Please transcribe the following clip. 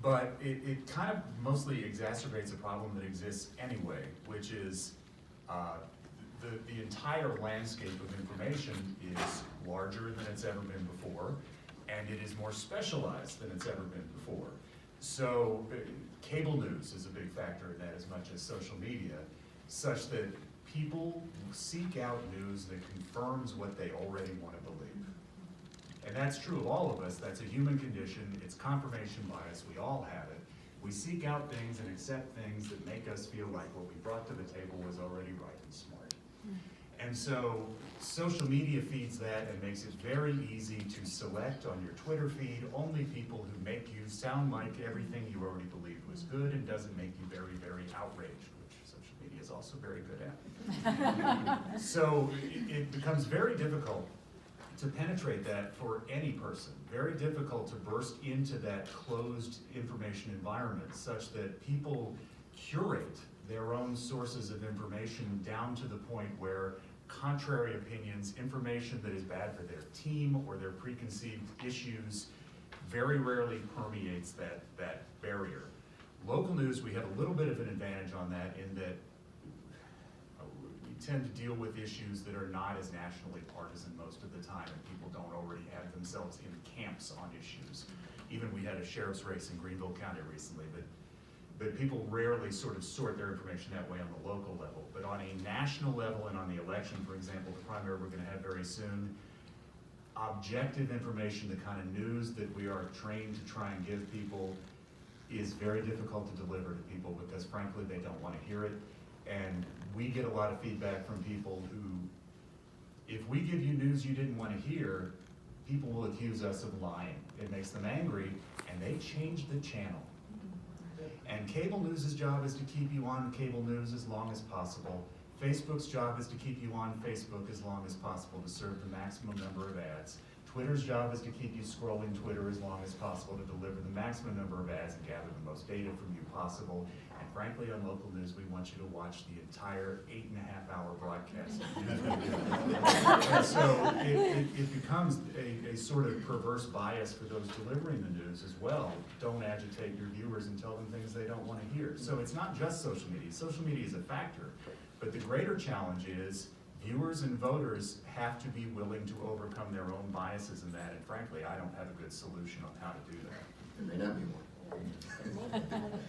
But it kind of mostly exacerbates a problem that exists anyway, which is the entire landscape of information is larger than it's ever been before, and it is more specialized than it's ever been before. So cable news is a big factor in that as much as social media, such that people seek out news that confirms what they already want to believe. And that's true of all of us. That's a human condition. It's confirmation bias. We all have it. We seek out things and accept things that make us feel like what we brought to the table was already right and smart. And so social media feeds that and makes it very easy to select on your Twitter feed only people who make you sound like everything you already believed was good and doesn't make you very, very outraged, which social media is also very good at. So it becomes very difficult to penetrate that for any person. Very difficult to burst into that closed information environment such that people curate their own sources of information down to the point where contrary opinions, information that is bad for their team or their preconceived issues, very rarely permeates that barrier. Local news, we have a little bit of an advantage on that in that we tend to deal with issues that are not as nationally partisan most of the time, and people don't already have themselves in camps on issues. Even we had a sheriff's race in Greenville County recently, but people rarely sort of sort their information that way on the local level. But on a national level and on the election, for example, the primary we're going to have very soon, objective information, the kind of news that we are trained to try and give people is very difficult to deliver to people because frankly they don't want to hear it. And we get a lot of feedback from people who, if we give you news you didn't want to hear, people will accuse us of lying. It makes them angry and they change the channel. And cable news's job is to keep you on cable news as long as possible. Facebook's job is to keep you on Facebook as long as possible to serve the maximum number of ads. Twitter's job is to keep you scrolling Twitter as long as possible to deliver the maximum number of ads and gather the most data from you possible. And frankly, on local news, we want you to watch the entire 8.5-hour broadcast. And so it becomes a sort of perverse bias for those delivering the news as well. Don't agitate your viewers and tell them things they don't want to hear. So it's not just social media. Social media is a factor, but the greater challenge is viewers and voters have to be willing to overcome their own biases in that, and frankly, I don't have a good solution on how to do that. There may not be one.